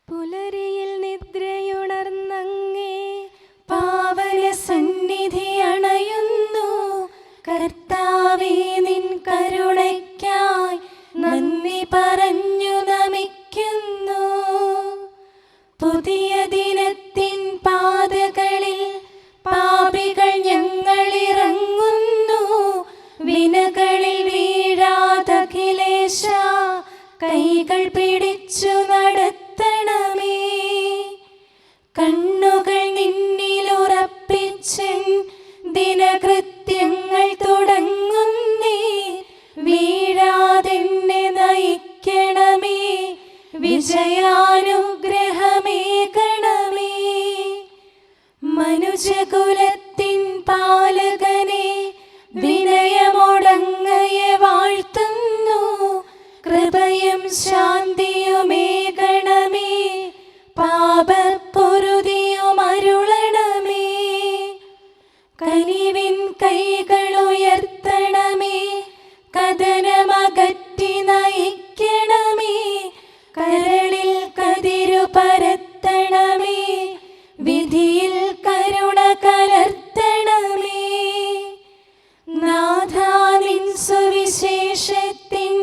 പുലരിയിൽ നിദ്രയുണർന്നങ്ങേ പാവന സന്നിധി അണയുന്നു. കർത്താവേ, നിൻ കരുണയ്ക്കായി നന്ദി പറഞ്ഞു നമിക്കുന്നു. പുതിയ ദിനത്തിൻ പാതകളിൽ പാപികൾ ഞങ്ങളിറങ്ങുന്നു. വിനകളിൽ വീഴാതഖിലേശ കൈകൾ പിടിച്ചു നടത്തണമേ. കണ്ണുകൾ നിന്നിലുറപ്പിച്ചൻ ദിനകൃത്യങ്ങൾ തുടങ്ങുന്നേ. വീഴാതെന്നെ നയിക്കണമേ, വിജയാനുഗ്രഹമേകണമേ. മനുജകുലത്തിൻ പാലകനെ വിനയമൊടങ്ങയെ വാഴ്ത്തുന്നു. കൃപയും ശാന്തിയുമേകണമേ, പാപപ്പൊറുതിയും അരുളണമേ. കനിവിൻ കൈകളുയർത്തണമേ, കഥനമകറ്റി നയിക്കണമേ. കരളിൽ കതിരു പരത്തണമേ, വിധിയിൽ കരുണ കലർത്തണമേ. നാഥാ, നിൻ സുവിശേഷത്തിൻ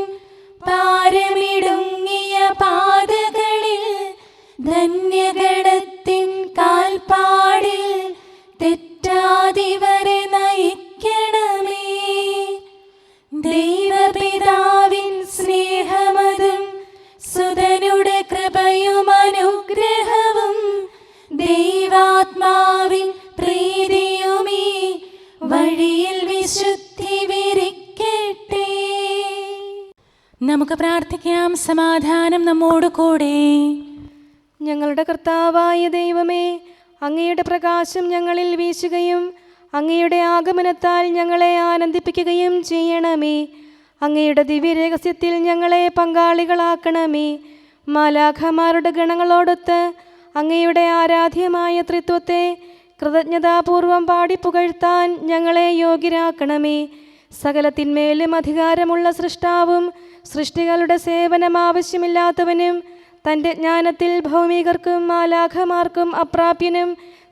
പാരമിടുങ്ങിയ പാതകളിൽ ധന്യഗണത്തിൻ കാൽപ്പാടിൽ തെറ്റാതിവരെ നയിക്കണമേ. ദൈവപിതാവിൻ സ്നേഹമതും സുതനുടെ കൃപയും അനുഗ്രഹവും ദൈവാത്മാവിൻ പ്രീതിയുമീ വഴിയിൽ വിശുദ്ധി വിരിക്കട്ടെ. നമുക്ക് പ്രാർത്ഥിക്കാം. സമാധാനം നമ്മോട് കൂടെ. ഞങ്ങളുടെ കർത്താവായ ദൈവമേ, അങ്ങയുടെ പ്രകാശം ഞങ്ങളിൽ വീശുകയും അങ്ങയുടെ ആഗമനത്താൽ ഞങ്ങളെ ആനന്ദിപ്പിക്കുകയും ചെയ്യണമേ. അങ്ങയുടെ ദിവ്യരഹസ്യത്തിൽ ഞങ്ങളെ പങ്കാളികളാക്കണമേ. മാലാഖമാരുടെ ഗണങ്ങളോടൊത്ത് അങ്ങയുടെ ആരാധ്യമായ ത്രിത്വത്തെ കൃതജ്ഞതാപൂർവം പാടിപ്പുകഴ്ത്താൻ ഞങ്ങളെ യോഗ്യരാക്കണമേ. സകലത്തിന്മേലും അധികാരമുള്ള സൃഷ്ടാവും സൃഷ്ടികളുടെ സേവനം ആവശ്യമില്ലാത്തവനും തൻ്റെ ജ്ഞാനത്തിൽ ഭൗമികർക്കും മാലാഖമാർക്കും അപ്രാപ്യനും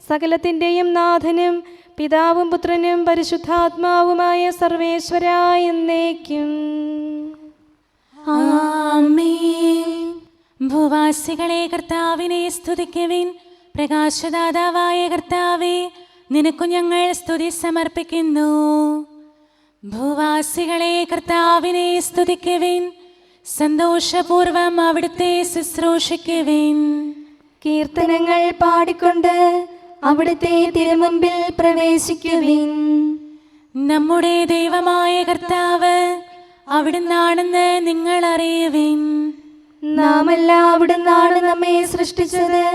സകലത്തിൻ്റെയും നാഥനും പിതാവും പുത്രനും പരിശുദ്ധാത്മാവുമായ സർവേശ്വരായ എന്നേക്കും ആമേൻ. ഭൂവാസികളെ കർത്താവിനെ സ്തുതിക്കുവിൻ. പ്രകാശദാതാവായ കർത്താവേ, നിനക്കു ഞങ്ങൾ സ്തുതി സമർപ്പിക്കുന്നു. ഭൂവാസികളെ കർത്താവിനെ സ്തുതിക്കുവിൻ. സന്തോഷപൂർവം അവിടുത്തെ ശുശ്രൂഷിക്കുവിൻ. കീർത്തനങ്ങൾ പാടിക്കൊണ്ട് അവിടുത്തെ തിരുമുമ്പിൽ പ്രവേശിക്കുവിൻ. നമ്മുടെ ദൈവമായ കർത്താവ് അവിടുന്നാണെന്ന് നിങ്ങൾ അറിയുവിൻ. നാമല്ല അവിടുന്നാണ് നമ്മെ സൃഷ്ടിച്ചത്.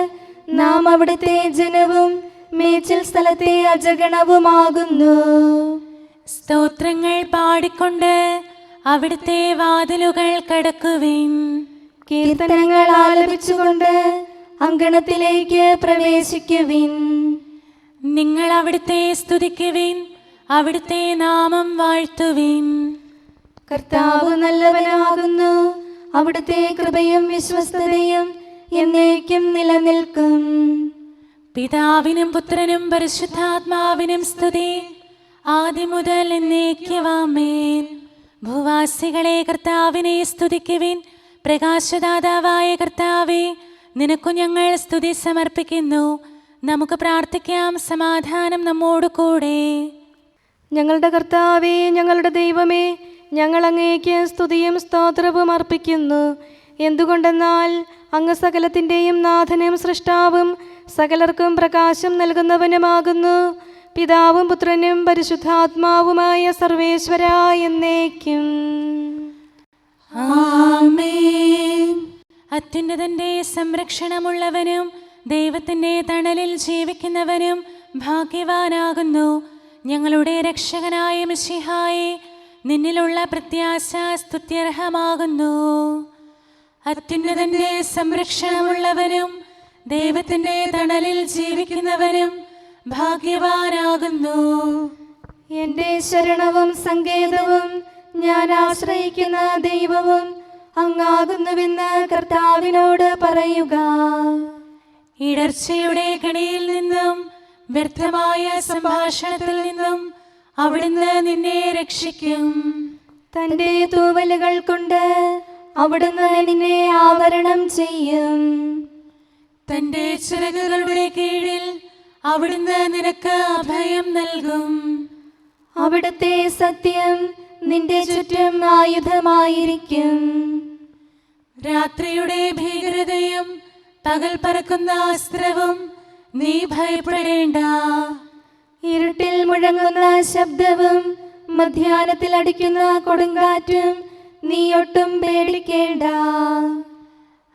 നാം അവിടുത്തെ ജനവും മേച്ചിൽ സ്ഥലത്തെ അജഗണവുമാകുന്നു. സ്തോത്രങ്ങൾ പാടിക്കൊണ്ട് അവിടുത്തെ വാതിലുകൾ കടക്കുവിൻ. കീർത്തനങ്ങൾ ആലപിച്ചുകൊണ്ട് അങ്കണത്തിലേക്ക് പ്രവേശിക്കുവിൻ. നിങ്ങൾ അവിടുത്തെ സ്തുതിക്കുവിൻ, അവിടുത്തെ നാമം വാഴ്ത്തുവിൻ. കർത്താവ് നല്ലവനാകുന്നു. അവിടുത്തെ കൃപയും വിശ്വസ്തതയും എന്നേക്കും നിലനിൽക്കും. പിതാവിനും പുത്രനും പരിശുദ്ധാത്മാവിനും സ്തുതി, ആദ്യം മുതൽ എന്നേക്കും ആമേൻ. ഭൂവാസികളെ കർത്താവിനെ സ്തുതിക്കുവിൻ. പ്രകാശദാതാവായ കർത്താവേ, നിനക്കു ഞങ്ങൾ സ്തുതി സമർപ്പിക്കുന്നു. നമുക്ക് പ്രാർത്ഥിക്കാം. സമാധാനം നമ്മോട് കൂടെ. ഞങ്ങളുടെ കർത്താവേ, ഞങ്ങളുടെ ദൈവമേ, ഞങ്ങൾ അങ്ങേക്ക് സ്തുതിയും സ്തോത്രവും അർപ്പിക്കുന്നു. എന്തുകൊണ്ടെന്നാൽ അങ്ങ് സകലത്തിൻ്റെയും നാഥനും സൃഷ്ടാവും സകലർക്കും പ്രകാശം നൽകുന്നവനുമാകുന്നു. പിതാവും പുത്രനും പരിശുദ്ധാത്മാവുമായ സർവേശ്വരായ എന്നേക്കും ആമേൻ. അത്യുന്നതന്റെ സംരക്ഷണമുള്ളവനും ദൈവത്തിൻ്റെ തണലിൽ ജീവിക്കുന്നവനും ഭാഗ്യവാനാകുന്നു. ഞങ്ങളുടെ രക്ഷകനായ മിശിഹായേ, നിന്നിലുള്ള പ്രത്യാശ സ്തുത്യർഹമാകുന്നു. അത്യുന്നതന്റെ സംരക്ഷണമുള്ളവനും ദൈവത്തിൻ്റെ തണലിൽ ജീവിക്കുന്നവനും ഭാഗ്യവാനാകുന്നു. എൻ്റെ ശരണവും സങ്കേതവും ഞാൻ ആശ്രയിക്കുന്ന ദൈവവും അങ്ങാകുന്നുവെന്ന് കർത്താവിനോട് പറയുക. ഇടർച്ചയുടെ കണിയിൽ നിന്നും വ്യർത്ഥമായ സംഭാഷണത്തിൽ നിന്നും അവിടുന്ന് നിന്നെ രക്ഷിക്കും. തന്റെ തൂവലുകൾ കൊണ്ട് അവിടുന്ന് നിന്നെ ആവരണം ചെയ്യും. തന്റെ ചിറകുകളുടെ കീഴിൽ അവിടുന്ന് നിനക്ക് അഭയം നൽകും. അവിടുത്തെ സത്യം നിന്റെ ചുറ്റും ആയുധമായിരിക്കും. രാത്രിയുടെ ഭീകരതയും പകൽ പറക്കുന്ന അസ്ത്രവും നീ ഭയപ്പെടേണ്ട. ഇരുട്ടിൽ മുഴങ്ങുന്ന ശബ്ദവും മധ്യാഹ്നത്തിൽ അടിക്കുന്ന കൊടുങ്കാറ്റും നീ ഒട്ടും പേടിക്കേണ്ട.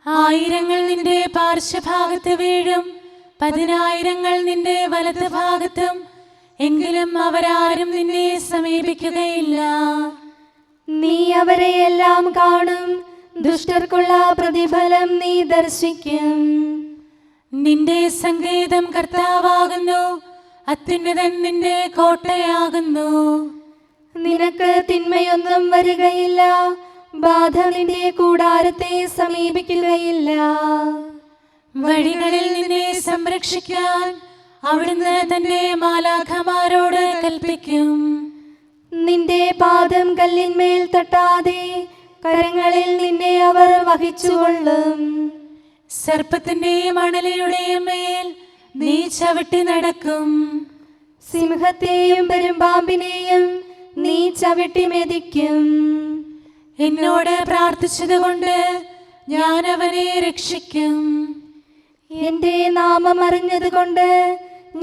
ആയിരങ്ങൾ നിന്റെ പാർശ്വഭാഗത്ത് വീഴും, 10,000 നിന്റെ വലത് ഭാഗത്തും, എങ്കിലും അവരാരും നിന്നെ സമീപിക്കുകയില്ല. നീ അവരെയെല്ലാം കാണും, ദുഷ്ടർക്കുള്ള പ്രതിഫലം നീ ദർശിക്കും. നിന്റെ സങ്കേതം കർത്താവാകുന്നു, അത്യുന്നതൻ നിന്റെ കോട്ടയാകുന്നു. നിനക്ക് തിന്മയൊന്നും വരികയില്ല, ബാധ നിന്റെ കൂടാരത്തെ സമീപിക്കുകയില്ല. വഴികളിൽ നിന്നെ സംരക്ഷിക്കാൻ അവിടുന്ന് തന്റെ മാലാഖമാരോട് കൽപ്പിക്കും. നിന്റെ പാദം കല്ലിന്മേൽ തട്ടാതെ കരങ്ങളിൽ നിന്നെ അവർ വഹിച്ചുകൊള്ളും. സർപ്പത്തിന്റെയും അണലയുടെയും മേൽ നീ ചവിട്ടി നടക്കും. സിംഹത്തെയും പെരുമ്പാമ്പിനെയും നീ ചവിട്ടി മെതിക്കും. എന്നോട് പ്രാർത്ഥിച്ചതുകൊണ്ട് ഞാൻ അവനെ രക്ഷിക്കും. എന്റെ നാമം അറിഞ്ഞതുകൊണ്ട്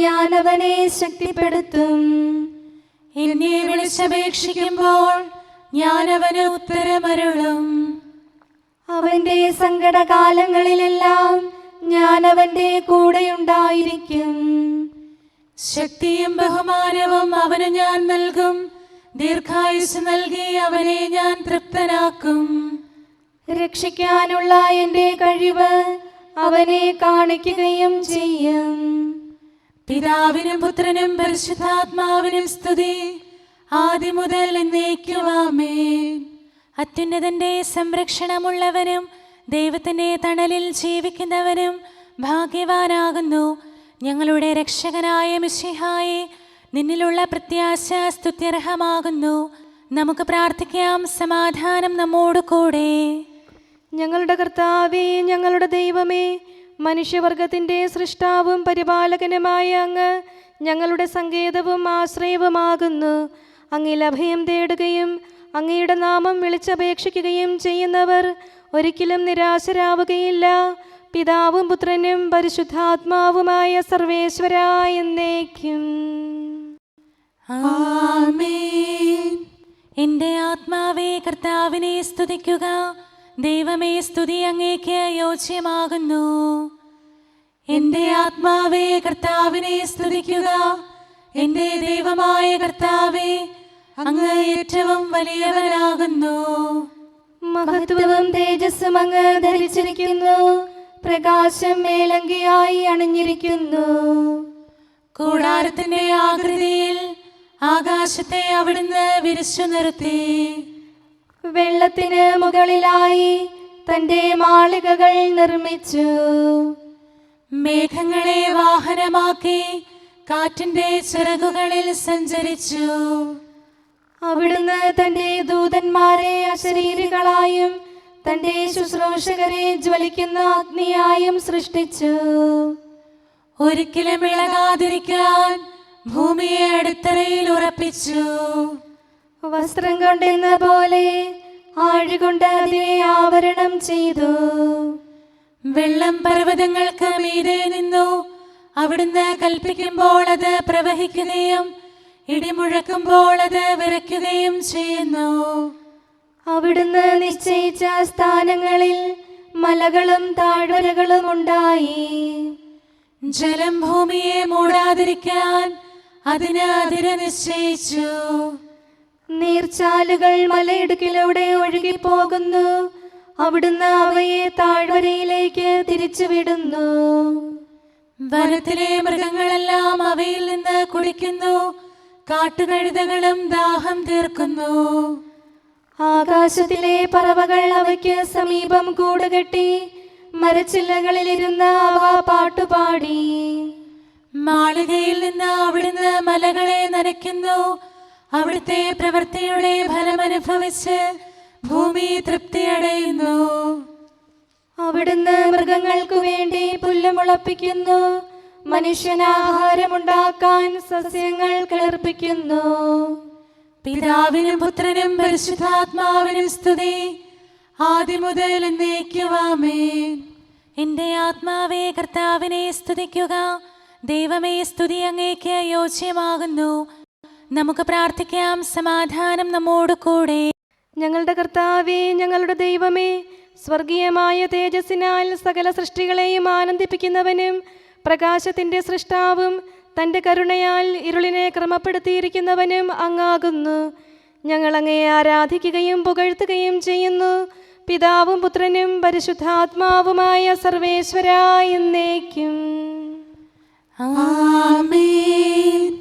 ഞാൻ അവനെ ശക്തിപ്പെടുത്തും. എന്നെ വിളിച്ചപേക്ഷിക്കുമ്പോൾ ഞാൻ അവന് ഉത്തരമരുളും. അവന്റെ സങ്കടകാലങ്ങളിലെല്ലാം ഞാൻ അവന്റെ കൂടെയുണ്ടായിരിക്കും. ശക്തിയും ബഹുമാനവും അവന് ഞാൻ നൽകും. ദീർഘായുസ് നൽകി അവനെ ഞാൻ തൃപ്തനാക്കും. രക്ഷിക്കാനുള്ള എന്റെ കഴിവ് അവനെ കാണിക്കുകയും ചെയ്യും. പിതാവിനും പുത്രനും പരിശുദ്ധാത്മാവിനും സ്തുതി, ആദ്യം മുതൽ എന്നേക്കും ആമേൻ. അത്യുന്നതന്റെ സംരക്ഷണമുള്ളവനും ദൈവത്തിന്റെ തണലിൽ ജീവിക്കുന്നവനും ഭാഗ്യവാനാകുന്നു ഞങ്ങളുടെ രക്ഷകനായ മിശിഹായെ. നിന്നിലുള്ള പ്രത്യാശ സ്തുത്യർഹമാകുന്നു. നമുക്ക് പ്രാർത്ഥിക്കാം. സമാധാനം നമ്മോട് കൂടെ. ഞങ്ങളുടെ കർത്താവേ, ഞങ്ങളുടെ ദൈവമേ, മനുഷ്യവർഗത്തിൻ്റെ സൃഷ്ടാവും പരിപാലകനുമായ അങ്ങ് ഞങ്ങളുടെ സങ്കേതവും ആശ്രയവുമാകുന്നു. അങ്ങിൽ അഭയം തേടുകയും അങ്ങയുടെ നാമം വിളിച്ചപേക്ഷിക്കുകയും ചെയ്യുന്നവർ ഒരിക്കലും നിരാശരാവുകയില്ല. പിതാവും പുത്രനും പരിശുദ്ധാത്മാവുമായ സർവേശ്വരായ എന്നേക്കും ആമേൻ. എൻ്റെ ആത്മാവേ കർത്താവിനെ സ്തുതിക്കുക. ദൈവമേ, സ്തുതി അങ്ങേക്ക് യോജ്യമാകുന്നു. എൻ്റെ ആത്മാവേ കർത്താവിനെ സ്തുതിക്കുക. എൻ്റെ ദൈവമായ കർത്താവേ, അങ്ങ് ഏറ്റവും വലിയവനാകുന്നു. മഹത്വവും തേജസ്സും അങ്ങ് ധരിച്ചിരിക്കുന്നു. പ്രകാശം മേലങ്കിയായി അണിഞ്ഞിരിക്കുന്നു. കൂടാരത്തിന്റെ ആകൃതിയിൽ ആകാശത്തെ അവിടുന്ന് വിരിച്ചു നിർത്തി. വെള്ളത്തിന് മുകളിലായി തന്റെ മാളികകൾ നിർമ്മിച്ചു. മേഘങ്ങളെ വാഹനമാക്കി കാറ്റിന്റെ ചിറകുകളിൽ സഞ്ചരിച്ചു. അവിടുന്ന് തന്റെ ദൂതന്മാരെ അശരീരികളായും തന്റെ ശുശ്രൂഷകരെ ജ്വലിക്കുന്ന അഗ്നിയായും സൃഷ്ടിച്ചു. ഒരിക്കലും ഇളകാതിരിക്കാൻ ഭൂമിയെ അടിത്തറയിൽ ഉറപ്പിച്ചു. വസ്ത്രം കൊണ്ടെന്ന പോലെ ആഴികൊണ്ട് അതിനെ ആവരണം ചെയ്തു. വെള്ളം പർവ്വതങ്ങൾക്ക് മീതെ നിന്നു. അവിടുന്ന് കൽപ്പിക്കുമ്പോൾ അത് പ്രവഹിക്കുകയും ഇടിമുഴക്കുമ്പോൾ അത് വിറയ്ക്കുകയും ചെയ്യുന്നു. അവിടുന്ന് നിശ്ചയിച്ച സ്ഥാനങ്ങളിൽ മലകളും താഴ്വരകളും ഉണ്ടായി. ജലം ഭൂമിയെ മൂടാതിരിക്കാൻ അതിന് അതിര് നിശ്ചയിച്ചു. നീർച്ചാലുകൾ മലയിടുക്കിലൂടെ ഒഴുകിപ്പോകുന്നു. അവിടുന്ന് അവയെ താഴ്വരയിലേക്ക് തിരിച്ചുവിടുന്നു. വനത്തിലെ മൃഗങ്ങളെല്ലാം അവയിൽ നിന്ന് കുടിക്കുന്നു. കാട്ടുകഴുതകളും ദാഹം തീർക്കുന്നു. ആകാശത്തിലെ പറവകൾ അവയ്ക്ക് സമീപം കൂടുകെട്ടി മരച്ചില്ലകളിലിരുന്ന് അവ പാട്ടുപാടി. മാളികയിൽ നിന്ന് അവിടുന്ന് മലകളെ നനയ്ക്കുന്നു. അവിടുത്തെ പ്രവൃത്തിയുടെ ഫലമനുഭവിച്ച് ഭൂമി തൃപ്തിയടയുന്നു. അവിടുന്ന് മൃഗങ്ങൾക്കു വേണ്ടി പുല്ല് മുളപ്പിക്കുന്നു. മനുഷ്യനാഹാരമുണ്ടാക്കാൻ സസ്യങ്ങൾ കിളിർപ്പിക്കുന്നു. പിതാവിനും പുത്രനും പരിശുദ്ധാത്മാവിനും സ്തുതി, ആദ്യം മുതൽ എന്നേക്കും ആമേൻ. എന്റെ ആത്മാവേ കർത്താവിനെ സ്തുതിക്കുക. ദൈവമേ, സ്തുതി അങ്ങേക്ക് യോജ്യമാകുന്നു. നമുക്ക് പ്രാർത്ഥിക്കാം. സമാധാനം നമ്മോട് കൂടെ. ഞങ്ങളുടെ കർത്താവേ, ഞങ്ങളുടെ ദൈവമേ, സ്വർഗീയമായ തേജസ്സിനാൽ സകല സൃഷ്ടികളെയും ആനന്ദിപ്പിക്കുന്നവനും പ്രകാശത്തിൻ്റെ സൃഷ്ടാവും തൻ്റെ കരുണയാൽ ഇരുളിനെ ക്രമപ്പെടുത്തിയിരിക്കുന്നവനും അങ്ങാകുന്നു. ഞങ്ങൾ അങ്ങയെ ആരാധിക്കുകയും പുകഴ്ത്തുകയും ചെയ്യുന്നു. പിതാവും പുത്രനും പരിശുദ്ധാത്മാവുമായ സർവേശ്വരാ എന്നേക്കും ആമേൻ.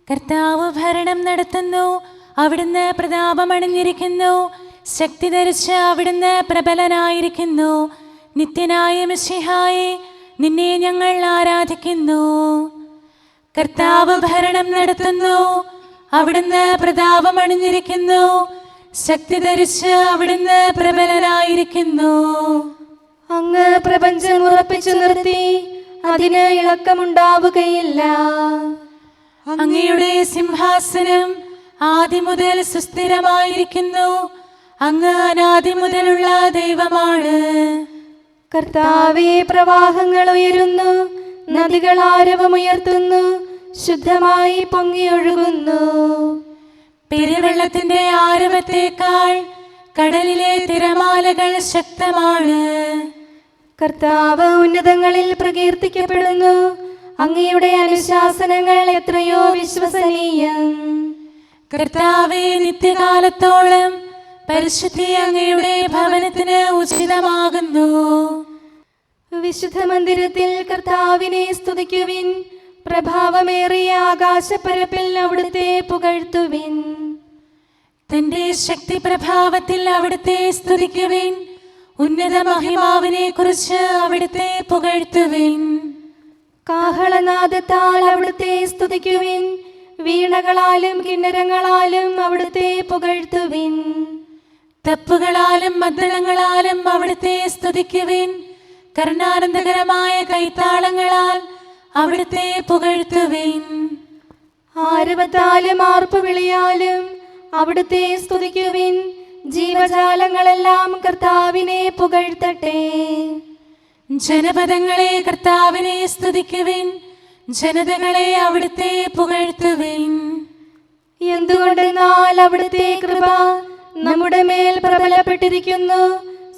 കർത്താവ് ഭരണം നടത്തുന്നു. അവിടുന്ന് പ്രതാപമണിഞ്ഞിരിക്കുന്നു. ശക്തി ധരിച്ച് അവിടുന്ന് പ്രബലനായിരിക്കുന്നു. നിത്യനായ മിശിഹായെ, നിന്നെ ഞങ്ങൾ ആരാധിക്കുന്നു. കർത്താവ് ഭരണം നടത്തുന്നു. അവിടുന്ന് പ്രതാപമണിഞ്ഞിരിക്കുന്നു. ശക്തി ധരിച്ച് അവിടുന്ന് പ്രബലനായിരിക്കുന്നു. അങ്ങ് പ്രപഞ്ചം ഉറപ്പിച്ചു നിർത്തി, അതിന് ഇളക്കമുണ്ടാവുകയില്ല. അങ്ങയുടെ സിംഹാസനം ആദ്യം മുതൽ സുസ്ഥിരമായിരിക്കുന്നു. അങ്ങ് അനാദി മുതലുള്ള ദൈവമാണ്. കർത്താവേ, പ്രവാഹങ്ങൾ ഉയരുന്നു, നദികൾ ആരവമുയർത്തുന്നു, ശുദ്ധമായി പൊങ്ങിയൊഴുകുന്നു. പെരുവെള്ളത്തിന്റെ ആരവത്തേക്കാൾ കടലിലെ തിരമാലകൾ ശക്തമാണ്. കർത്താവ് ഉന്നതങ്ങളിൽ പ്രകീർത്തിക്കപ്പെടുന്നു. അങ്ങയുടെ അനുശാസനങ്ങൾ എത്രയോ വിശ്വസനീയം. കർത്താവേ, നിത്യകാലത്തോളം പരിശുദ്ധി അങ്ങയുടെ ഭവനത്തിന് ഉചിതമാകുന്നു. വിശുദ്ധ മന്ദിരത്തിൽ കർത്താവിനെ സ്തുതിക്കുവിൻ. പ്രഭാവമേറിയ ആകാശപ്പരപ്പിൽ അവിടുത്തെ പുകഴ്ത്തുവിൻ. തന്റെ ശക്തി പ്രഭാവത്തിൽ അവിടുത്തെ സ്തുതിക്കുവിൻ. ഉന്നത മഹിമാവിനെ കുറിച്ച് അവിടുത്തെ പുകഴ്ത്തുവിൻ. കാഹളനാദത്താൽ അവിടുത്തെ സ്തുതിക്കുവിൻ. വീണകളാലും കിന്നരങ്ങളാലും അവിടുത്തെ പുകഴ്ത്തുവിൻ. തപ്പുകളാലും മദ്ദളങ്ങളാലും അവിടുത്തെ സ്തുതിക്കുവിൻ. കരുണാനന്ദകരമായ കൈത്താളങ്ങളാൽ അവിടുത്തെ പുകഴ്ത്തുവിൻ. ആരവത്താലും ആർപ്പുവിളിയാലും അവിടുത്തെ സ്തുതിക്കുവിൻ. ജീവജാലങ്ങളെല്ലാം കർത്താവിനെ പുകഴ്ത്തട്ടെ. ജനപദങ്ങളെ കർത്താവിനെ സ്തുതിക്കുവിൻ. ജനതകളെ അവിടുത്തെ പുകഴ്ത്തുവിൻ. എന്തുകൊണ്ടെന്നാൽ അവിടുത്തെ കൃപ നമ്മുടെ മേൽ പ്രബലപ്പെട്ടിരിക്കുന്നു.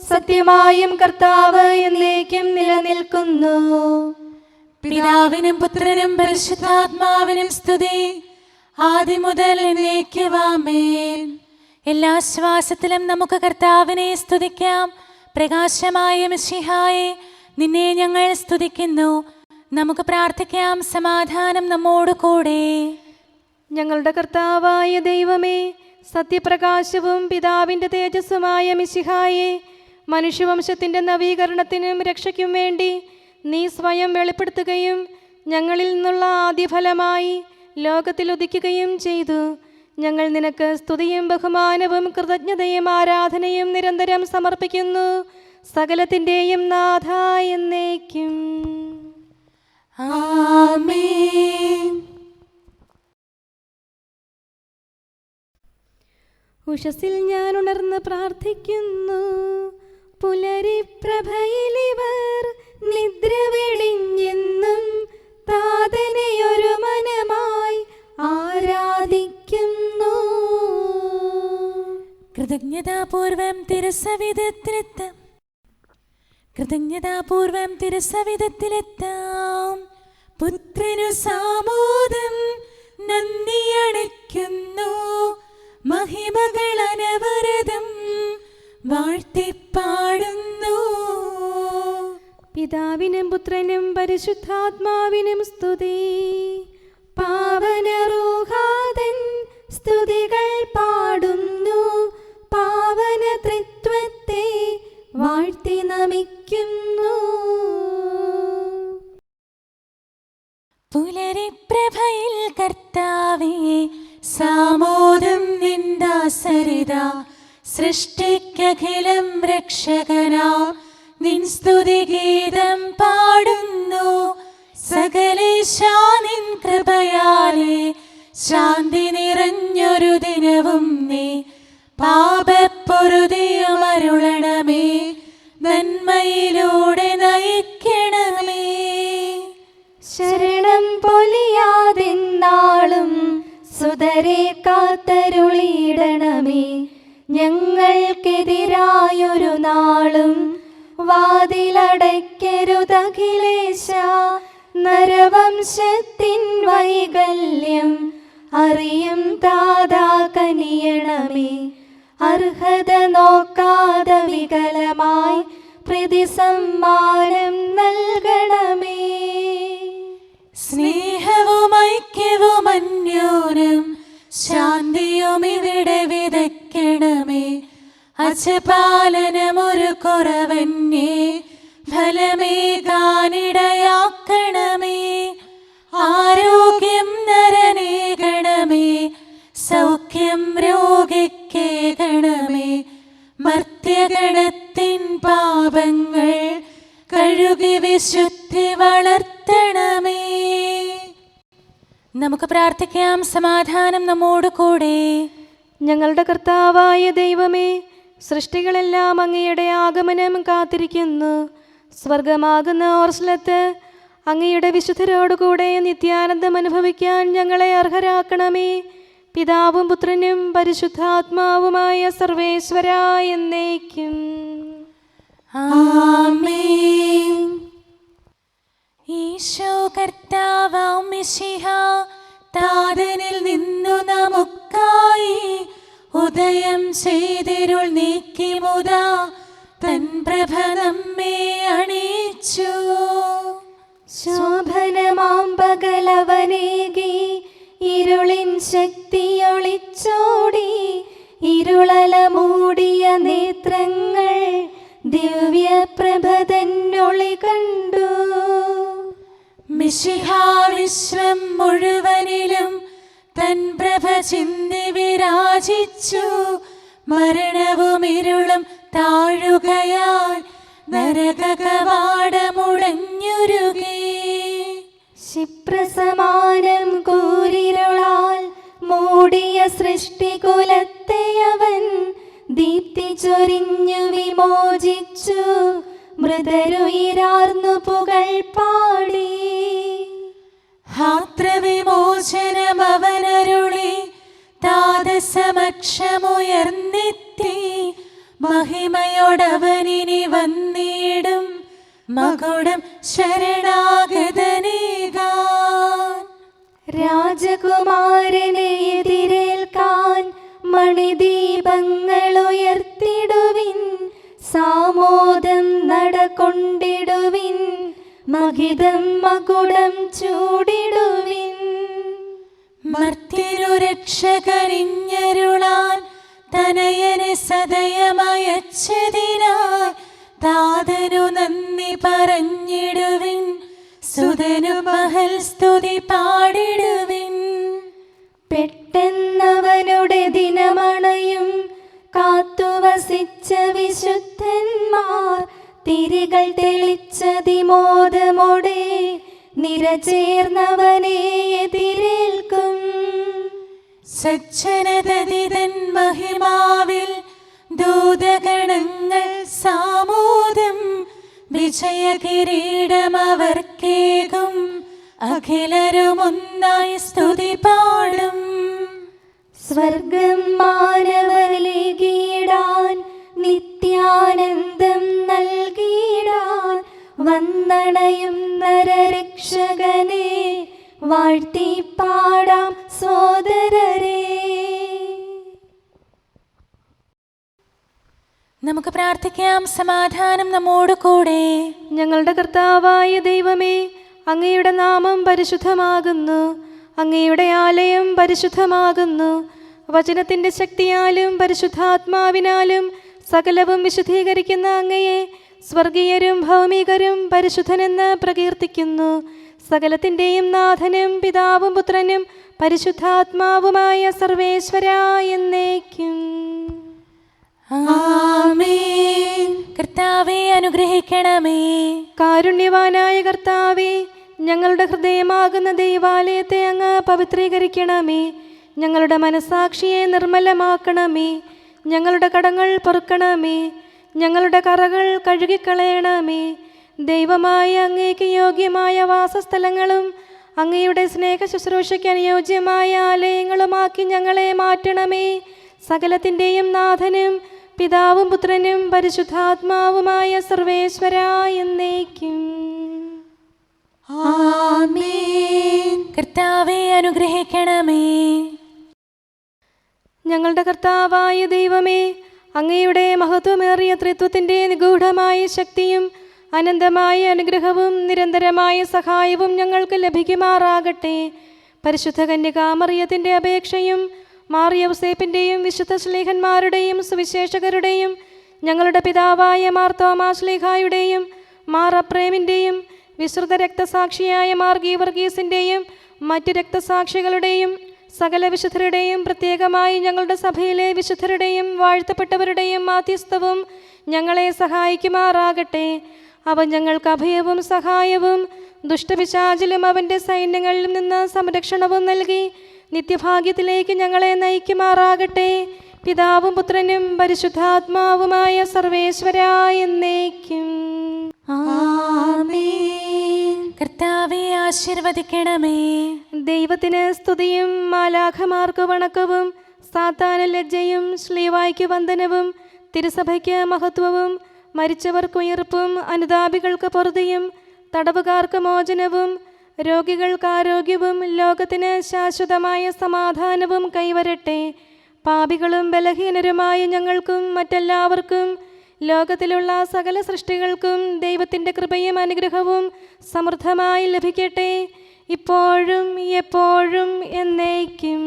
സത്യമായും കർത്താവ് എന്നേക്കും നിലനിൽക്കുന്നു. പിതാവിനും പുത്രനും പരിശുദ്ധാത്മാവിനും സ്തുതി, ആദ്യം മുതൽ എന്നേക്കും ആമേൻ. എല്ലാ ശ്വാസത്തിലും നമുക്ക് കർത്താവിനെ സ്തുതിക്കാം. പ്രകാശമായ മിശിഹായെ, നിന്നെ ഞങ്ങൾ സ്തുതിക്കുന്നു. നമുക്ക് പ്രാർത്ഥിക്കാം. സമാധാനം നമ്മോട് കൂടെ. ഞങ്ങളുടെ കർത്താവായ ദൈവമേ, സത്യപ്രകാശവും പിതാവിൻ്റെ തേജസ്സുമായ മിശിഹായെ, മനുഷ്യവംശത്തിൻ്റെ നവീകരണത്തിനും രക്ഷയ്ക്കും വേണ്ടി നീ സ്വയം വെളിപ്പെടുത്തുകയും ഞങ്ങളിൽ നിന്നുള്ള ആദ്യഫലമായി ലോകത്തിൽ ഉദിക്കുകയും ചെയ്തു. ഞങ്ങൾ നിനക്ക് സ്തുതിയും ബഹുമാനവും കൃതജ്ഞതയും ആരാധനയും നിരന്തരം സമർപ്പിക്കുന്നു. സകലത്തിൻ്റെയും നാഥ എന്നേക്കും ആമേൻ. ഉഷസ്സിൽ ഞാൻ ഉണർന്ന് പ്രാർത്ഥിക്കുന്നു. പുലരിപ്രഭയിലിവർ നിദ്ര വെടിഞ്ഞെന്നും താതനെയൊരു മനമായി ആരാധിക്കുന്നു. കൃതജ്ഞതാപൂർവം തിരുസവിധത്തിലെത്താം. കൃതജ്ഞതാപൂർവം തിരുസവിധത്തിലെത്താം. പുത്രനു സാമോദം നന്ദി അണയ്ക്കുന്നു. മഹിമകൾ അനവരതം വാഴ്ത്തിപ്പാടുന്നു. പിതാവിനും പുത്രനും പരിശുദ്ധാത്മാവിനും സ്തുതി. പാവനരൂഹാതൻ സ്തുതികൾ പാടുന്നു. സാമോദം നിന്ദാസരിത സൃഷ്ടിക്കഖിലം രക്ഷകനാം നിൻ സ്തുതിഗീതം പാടുന്നു. സകലേശാ നിൻ കൃപയാലേ ശാന്തി നിറഞ്ഞൊരു ദിനവും നീ പാപപ്പൊറുതിയുമരുളണമേ, നന്മയിലൂടെ നയിക്കണമേ. ശരണം പൊലിയാതെന്നാളും സുതരെ കാത്തരുളിയിടണമേ. ഞങ്ങൾക്കെതിരായൊരു നാളും വാതിലടയ്ക്കരുതഖിലേശ. നരവംശത്തിൻ വൈകല്യം അറിയും താതാ കനിയണമേ. അർഹത നോക്കാതെ വികലമായി പ്രതിസമ്മാനം നൽകണമേ. സ്നേഹവും ഐക്യവും അന്യോന്യം ശാന്തിയും ഇവിടെ വിതയ്ക്കണമേ. അജപാലനമൊരു കുറവന്യേ ഫലമേകാനിടയാക്കണമേ. ആരോഗ്യം നരനേകണമേ, സൗഖ്യം രോഗിക്കേകണമേ. മർത്യഗണത്തിൻ പാപങ്ങൾ കഴുകി വിശുദ്ധി വളർത്തണമേ. നമുക്ക് പ്രാർത്ഥിക്കാം. സമാധാനം നമ്മോട് കൂടെ. ഞങ്ങളുടെ കർത്താവായ ദൈവമേ, സൃഷ്ടികളെല്ലാം അങ്ങയുടെ ആഗമനം കാത്തിരിക്കുന്നു. സ്വർഗമാകുന്ന ഓർസ്ലത്ത് അങ്ങയുടെ വിശുദ്ധരോടുകൂടെ നിത്യാനന്ദം അനുഭവിക്കാൻ ഞങ്ങളെ അർഹരാക്കണമേ. പിതാവും പുത്രനും പരിശുദ്ധാത്മാവുമായ സർവേശ്വരാ എന്നേക്കും. ആമേൻ. ഈശോ കർത്താവാം മിശിഹ താതനിൽ നിന്നു നമുക്കായി ഉദയം ചെയ്തിരുൾ നീക്കി മുതാ തൻ പ്രഭ നമ്മെ അണിയിച്ചു. ശോഭനമാം പകലവനേകി ഇരുളിൻ ശക്തിയൊളിച്ചോടി. ഇരുളല മൂടിയ നേത്രങ്ങൾ ദിവ്യപ്രഭതന്നൊളി കണ്ടു. മിശിഹ വിശ്വം മുഴുവനിലും തൻ പ്രഭ ചിന്തി വിരാജിച്ചു. മരണവും ഇരുളും താഴുകയാൽ നരകകവാടമുടഞ്ഞുരുകി. ക്ഷിപ്രസമാനം കൂരിരുളാൽ മൂടിയ സൃഷ്ടികുലത്തെ അവൻ ദീപ്തി ചൊരിഞ്ഞു വിമോചിച്ചു. മൃതരുയിരാർന്നു പുകൾ പാടി. ഹാത്രവിമോചനം അവനരുളി താതസമക്ഷമുയർന്നെത്തി. മഹിമയോടവനിനി വന്നിടും മകുടം ശരണാഗതനേകാൻ. രാജകുമാരനെ എതിരേൽക്കാൻ മണിദീപങ്ങൾ ഉയർത്തിടുവിൻ. സാമോദം നടകൊണ്ടിടുവിൻ. മഹിതം മകുടം ചൂടിടുവിൻ. മർത്യനു രക്ഷകരിഞ്ഞരുളാൻ തനയനെ സദയമയച്ചതിനായി താതനു നന്ദി പറഞ്ഞിടുവിൻ. സുതനു മഹൽ സ്തുതി പാടിടുവിൻ. പെട്ടെന്നവനുടെ ദിനമണയും കാത്തുവസിച്ച വിശുദ്ധന്മാർ തിരികൾ തെളിച്ചതിമോദമോടെ നിരചേർന്നവനെ എതിരേൽക്കും. സജ്ജനതതിതൻ മഹിമാവിൽ ദൂതഗണങ്ങൾ സാമോദം വിജയകിരീടമവർക്കേകും. അഖിലരുമൊന്നായി സ്തുതി പാടും. സ്വർഗം മാനവരിലീടാൻ നിത്യാനന്ദം നൽകിടാൻ വന്ദണയും നരരക്ഷകനെ വാഴ്ത്തി പാടാം സോദരരെ. നമുക്ക് പ്രാർത്ഥിക്കാം. സമാധാനം നമ്മോട് കൂടെ. ഞങ്ങളുടെ കർത്താവായ ദൈവമേ, അങ്ങയുടെ നാമം പരിശുദ്ധമാകുന്നു. അങ്ങയുടെ ആലയം പരിശുദ്ധമാകുന്നു. വചനത്തിൻ്റെ ശക്തിയാലും പരിശുദ്ധാത്മാവിനാലും സകലവും വിശുദ്ധീകരിക്കുന്ന അങ്ങയെ സ്വർഗീയരും ഭൗമികരും പരിശുദ്ധനെന്ന് പ്രകീർത്തിക്കുന്നു. സകലത്തിൻ്റെയും നാഥനും പിതാവും പുത്രനും പരിശുദ്ധാത്മാവുമായ സർവേശ്വരാ എന്നേക്കും. ആമേൻ. കർത്താവേ അനുഗ്രഹിക്കണമേ. കാരുണ്യവാനായ കർത്താവേ, ഞങ്ങളുടെ ഹൃദയമാകുന്ന ദൈവാലയത്തെ അങ്ങ് പവിത്രീകരിക്കണമേ. ഞങ്ങളുടെ മനസാക്ഷിയെ നിർമ്മലമാക്കണമേ. ഞങ്ങളുടെ കടങ്ങൾ പൊറുക്കണമേ. ഞങ്ങളുടെ കറകൾ കഴുകിക്കളയണമേ. ദൈവമായ അങ്ങേക്ക് യോഗ്യമായ വാസസ്ഥലങ്ങളും അങ്ങയുടെ സ്നേഹ ശുശ്രൂഷയ്ക്ക് അനുയോജ്യമായ ആലയങ്ങളുമാക്കി ഞങ്ങളെ മാറ്റണമേ. സകലത്തിൻ്റെയും നാഥനും പിതാവും പുത്രനും പരിശുദ്ധാത്മാവുമായ സർവേശ്വരാ എന്നേക്കും. ആമേൻ. കർത്താവേ അനുഗ്രഹിക്കണമേ. ഞങ്ങളുടെ കർത്താവായ ദൈവമേ, അങ്ങയുടെ മഹത്വമേറിയ ത്രിത്വത്തിൻ്റെ നിഗൂഢമായ ശക്തിയും അനന്തമായ അനുഗ്രഹവും നിരന്തരമായ സഹായവും ഞങ്ങൾക്ക് ലഭിക്കുമാറാകട്ടെ. പരിശുദ്ധ കന്യകാമറിയത്തിൻ്റെ അപേക്ഷയും മാർ യൗസേപ്പിൻ്റെയും വിശുദ്ധ ശ്ലീഹന്മാരുടെയും സുവിശേഷകരുടെയും ഞങ്ങളുടെ പിതാവായ മാർ തോമാ ശ്ലീഹായുടെയും മാർ അപ്രേമിൻ്റെയും വിശുദ്ധ രക്തസാക്ഷിയായ മാർ ഗീവർഗീസിൻ്റെയും മറ്റു രക്തസാക്ഷികളുടെയും സകല വിശുദ്ധരുടെയും പ്രത്യേകമായി ഞങ്ങളുടെ സഭയിലെ വിശുദ്ധരുടെയും വാഴ്ത്തപ്പെട്ടവരുടെയും മാധ്യസ്ഥവും ഞങ്ങളെ സഹായിക്കുമാറാകട്ടെ. അവൻ ഞങ്ങൾക്ക് അഭയവും സഹായവും ദുഷ്ടപിശാചിലും അവൻ്റെ സൈന്യങ്ങളിലും നിന്ന് സംരക്ഷണവും നൽകി നിത്യഭാഗ്യത്തിലേക്ക് ഞങ്ങളെ നയിക്കുമാറാകട്ടെ. പിതാവും പുത്രനും പരിശുദ്ധാത്മാവുമായ സർവേശ്വരാ എന്നേക്കും. ആമേൻ. കർത്താവേ ആശീർവദിക്കണമേ. ദൈവത്തിന് സ്തുതിയും മാലാഖമാർക്ക് വണക്കവും സാത്താന് ലജ്ജയും ശ്ലീവായ്ക്ക് വന്ദനവും തിരുസഭയ്ക്ക് മഹത്വവും മരിച്ചവർക്ക് ഉയർപ്പും അനുതാപികൾക്ക് പൊറുതിയും തടവുകാർക്ക് മോചനവും രോഗികൾക്ക് ആരോഗ്യവും ലോകത്തിന് ശാശ്വതമായ സമാധാനവും കൈവരട്ടെ. പാപികളും ബലഹീനരുമായ ഞങ്ങൾക്കും മറ്റെല്ലാവർക്കും ലോകത്തിലുള്ള സകല സൃഷ്ടികൾക്കും ദൈവത്തിൻ്റെ കൃപയും അനുഗ്രഹവും സമൃദ്ധമായി ലഭിക്കട്ടെ, ഇപ്പോഴും എപ്പോഴും എന്നേക്കും.